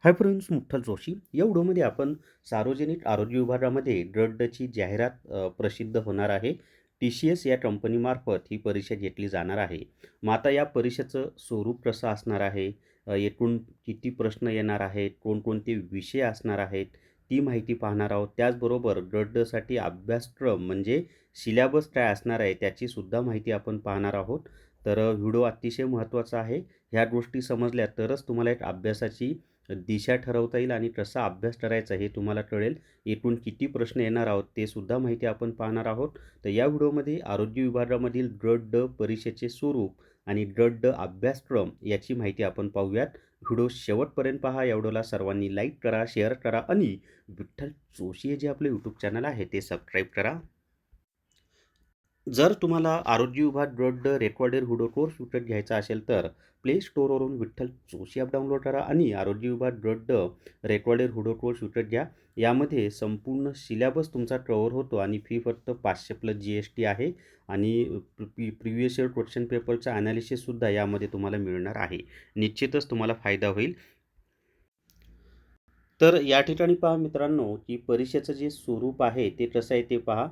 Hi friends, मुठ्ठल Joshi. या व्हिडिओमध्ये आपण सार्वजनिक आरोग्य विभागामध्ये ड्रडची जाहिरात प्रसिद्ध होणार आहे. TCS या कंपनीमार्फत ही परीक्षा घेतली जाणार आहे. मग आता या परीक्षेचं स्वरूप कसं असणार आहे, एकूण किती प्रश्न येणार आहेत, कोणकोणते विषय असणार आहेत, ती माहिती पाहणार आहोत. त्याचबरोबर ड्रडसाठी अभ्यासक्रम म्हणजे सिलॅबस काय असणार आहे, त्याचीसुद्धा माहिती आपण पाहणार आहोत. तर व्हिडिओ अतिशय महत्त्वाचा आहे. ह्या गोष्टी समजल्या तरच तुम्हाला एक अभ्यासाची दिशा ठरवता येईल आणि कसा अभ्यास करायचा हे तुम्हाला कळेल. एकूण किती प्रश्न येणार आहोत ते सुद्धा माहिती आपण पाहणार आहोत. तर या व्हिडिओमध्ये आरोग्य विभागामधील गट ड परीक्षेचे स्वरूप आणि गट ड अभ्यासक्रम याची माहिती आपण पाहूयात. व्हिडिओ शेवटपर्यंत पहा. या व्हिडिओला सर्वांनी लाईक करा, शेअर करा आणि विठ्ठल जोशी हे जे आपले यूट्यूब चॅनल आहे ते सबस्क्राईब करा. जर तुम्हाला आरोग्य विभाग गट ड रेकॉर्डेड व्हिडिओ कोर्स विकत घ्यायचा असेल तर प्ले स्टोअरवरून विठ्ठल जोशी ॲप डाउनलोड करा आणि आरोग्य विभाग गट ड रेकॉर्डेड व्हिडिओ कोर्स विकत घ्या. यामध्ये संपूर्ण सिलॅबस तुमचा कव्हर होतो आणि फी फक्त 500 + GST आहे आणि प्रिव्हियस इयर क्वेश्चन पेपरचा ॲनालिसिससुद्धा यामध्ये तुम्हाला मिळणार आहे. निश्चितच तुम्हाला फायदा होईल. तर या ठिकाणी पहा मित्रांनो, की परीक्षेचं जे स्वरूप आहे ते कसं आहे ते पहा.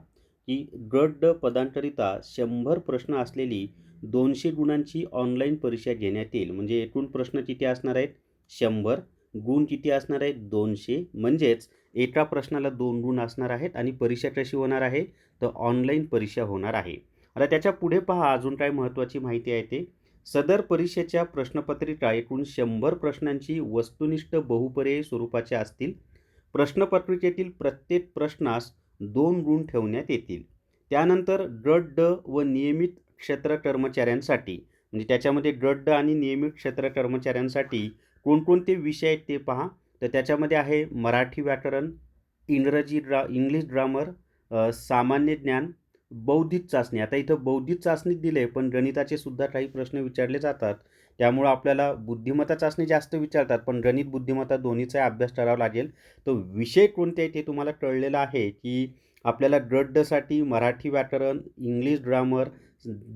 की गट ड पदांकरिता 100 प्रश्न असलेली 200 गुणांची ऑनलाईन परीक्षा घेण्यात येईल. म्हणजे एकूण प्रश्न किती असणार आहेत? 100. गुण किती असणार आहेत? 200. म्हणजेच एका प्रश्नाला 2 गुण असणार आहेत आणि परीक्षा कशी होणार आहे? तर ऑनलाईन परीक्षा होणार आहे. आता त्याच्या पुढे पहा, अजून काय महत्त्वाची माहिती आहे ते. सदर परीक्षेच्या प्रश्नपत्रिका एकूण 100 प्रश्नांची वस्तुनिष्ठ बहुपर्यायी स्वरूपाचे असतील. प्रश्नपत्रिकेतील प्रत्येक प्रश्नास 2 गुण ठेवण्यात येतील. त्यानंतर गट ड व नियमित क्षेत्र कर्मचाऱ्यांसाठी म्हणजे त्याच्यामध्ये गट ड आणि नियमित क्षेत्र कर्मचाऱ्यांसाठी कोणकोणते विषय आहेत ते पहा. तर त्याच्यामध्ये आहे मराठी व्याकरण, इंग्लिश ग्रामर, सामान्य ज्ञान, बौद्धिक चाचणी. आता इथं बौद्धिक चाचणीत दिले, पण गणिताचे सुद्धा काही प्रश्न विचारले जातात. त्यामुळं आपल्याला बुद्धिमत्ता चाचणी जास्त विचारतात, पण गणित बुद्धिमत्ता दोन्हीचा अभ्यास करावा लागेल. तो विषय कोणते आहे ते तुम्हाला कळलेलं आहे की आपल्याला गट ड साठी मराठी व्याकरण, इंग्लिश ग्रामर,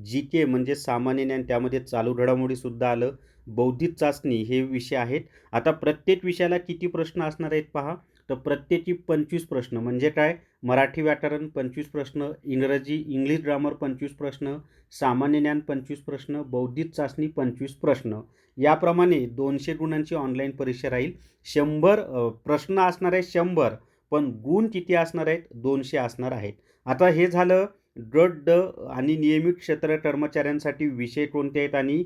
GK म्हणजे सामान्य ज्ञान, त्यामध्ये चालू घडामोडीसुद्धा आलं, बौद्धिक चाचणी हे विषय आहेत. आता प्रत्येक विषयाला किती प्रश्न असणार आहेत पहा. तर प्रत्येकी 25 प्रश्न. म्हणजे काय? मराठी व्याकरण 25 प्रश्न, इंग्लिश ग्रामर 25 प्रश्न, सामान्य ज्ञान 25 प्रश्न, बौद्धिक चाचणी 25 प्रश्न. याप्रमाणे 200 गुणांची ऑनलाईन परीक्षा राहील. 100 प्रश्न असणार आहेत 100, पण गुण किती असणार आहेत? 200 असणार आहेत. आता हे झालं गट ड आणि नियमित क्षेत्र कर्मचाऱ्यांसाठी विषय कोणते आहेत आणि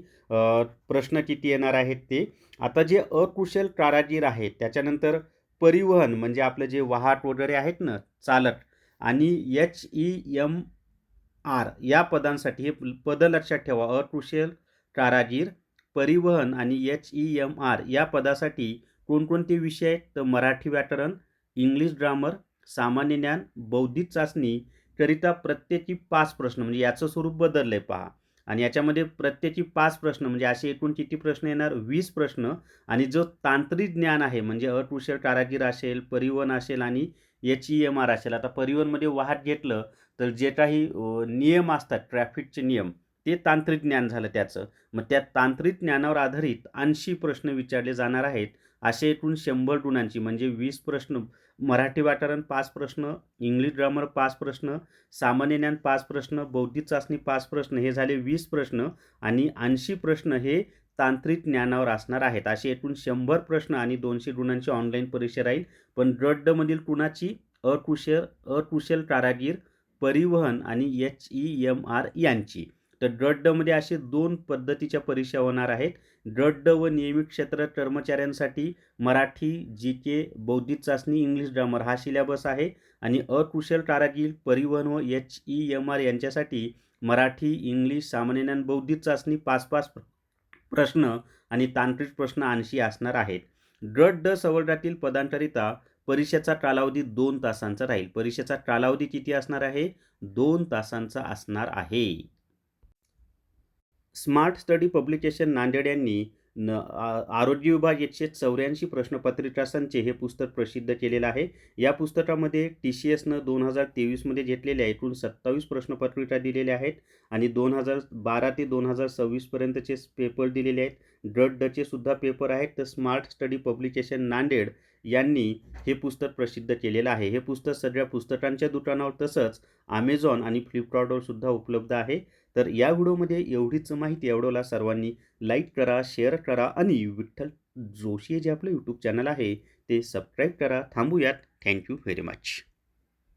प्रश्न किती येणार आहेत ते. आता जे अकुशल कारागीर आहेत, त्याच्यानंतर परिवहन म्हणजे आपलं जे वाहक वगैरे आहेत ना, चालक, आणि HEMR या पदांसाठी हे पदं लक्षात ठेवा. अकुशल कारागीर, परिवहन आणि HEMR या पदासाठी कोणकोणते विषय आहेत? तर मराठी व्याकरण, इंग्लिश ग्रामर, सामान्य ज्ञान, बौद्धिक चाचणी करिता प्रत्येकी 5 प्रश्न. म्हणजे याचं स्वरूप बदललंय पहा. आणि याच्यामध्ये प्रत्येकी 5 प्रश्न म्हणजे असे एकूण किती प्रश्न येणार? 20 प्रश्न. आणि जो तांत्रिक ज्ञान आहे म्हणजे अकुशल कारागीर असेल, परिवहन असेल आणि HEMR असेल. आता परिवहनमध्ये वाहक घेतलं तर जे काही नियम असतात, ट्रॅफिकचे नियम, ते तांत्रिक ज्ञान झालं त्याचं. मग त्या तांत्रिक ज्ञानावर आधारित 80 प्रश्न विचारले जाणार आहेत. असे एकूण 100 गुणांची म्हणजे 20 प्रश्न मराठी व्याकरण, 5 प्रश्न इंग्लिश ग्रामर, 5 प्रश्न सामान्य ज्ञान, 5 प्रश्न बौद्धिक चाचणी, 5 प्रश्न, हे झाले 20 प्रश्न. आणि 80 प्रश्न हे तांत्रिक ज्ञानावर असणार आहेत. असे एकूण 100 प्रश्न आणि 200 गुणांची ऑनलाईन परीक्षा राहील. पण गट ड मधील कुणाची? अकुशल कारागीर, परिवहन आणि HEMR यांची. तर गट ड मध्ये असे 2 पद्धतीच्या परीक्षा होणार आहेत. गट ड व नियमित क्षेत्र कर्मचाऱ्यांसाठी मराठी, GK, बौद्धिक चाचणी, इंग्लिश ग्रामर हा सिलॅबस आहे. आणि अकुशल कारागीर, परिवहन व HEMR यांच्यासाठी मराठी, इंग्लिश, सामान्य ज्ञान, बौद्धिक चाचणी 5-5 प्रश्न आणि तांत्रिक प्रश्न 80 असणार आहेत. गट ड सवर्गातील पदांकरिता परीक्षेचा कालावधी 2 तासांचा राहील. परीक्षेचा कालावधी किती असणार आहे? 2 तासांचा असणार आहे. स्मार्ट स्टडी पब्लिकेशन नांदेड यांनी आरोग्य विभाग 184 प्रश्नपत्रिका संच हे पुस्तक प्रसिद्ध केलेलं आहे. या पुस्तकामध्ये TCSनं 2023मध्ये घेतलेल्या एकूण 27 प्रश्नपत्रिका दिलेल्या आहेत आणि 2012 ते 2026 पर्यंतचे पेपर दिलेले आहेत. गट ड चे सुद्धा पेपर आहेत. तर स्मार्ट स्टडी पब्लिकेशन नांदेड यांनी हे पुस्तक प्रसिद्ध केलेलं आहे. हे पुस्तक सगळ्या पुस्तकांच्या दुकानावर तसंच Amazon आणि Flipkartवर सुद्धा उपलब्ध आहे. तर या व्हिडिओमध्ये एवढीच माहिती. एवढ्याला सर्वांनी लाईक करा, शेअर करा आणि विठ्ठल जोशी जे आपलं यूट्यूब चॅनल आहे ते सबस्क्राईब करा. थांबूयात. Thank you very much.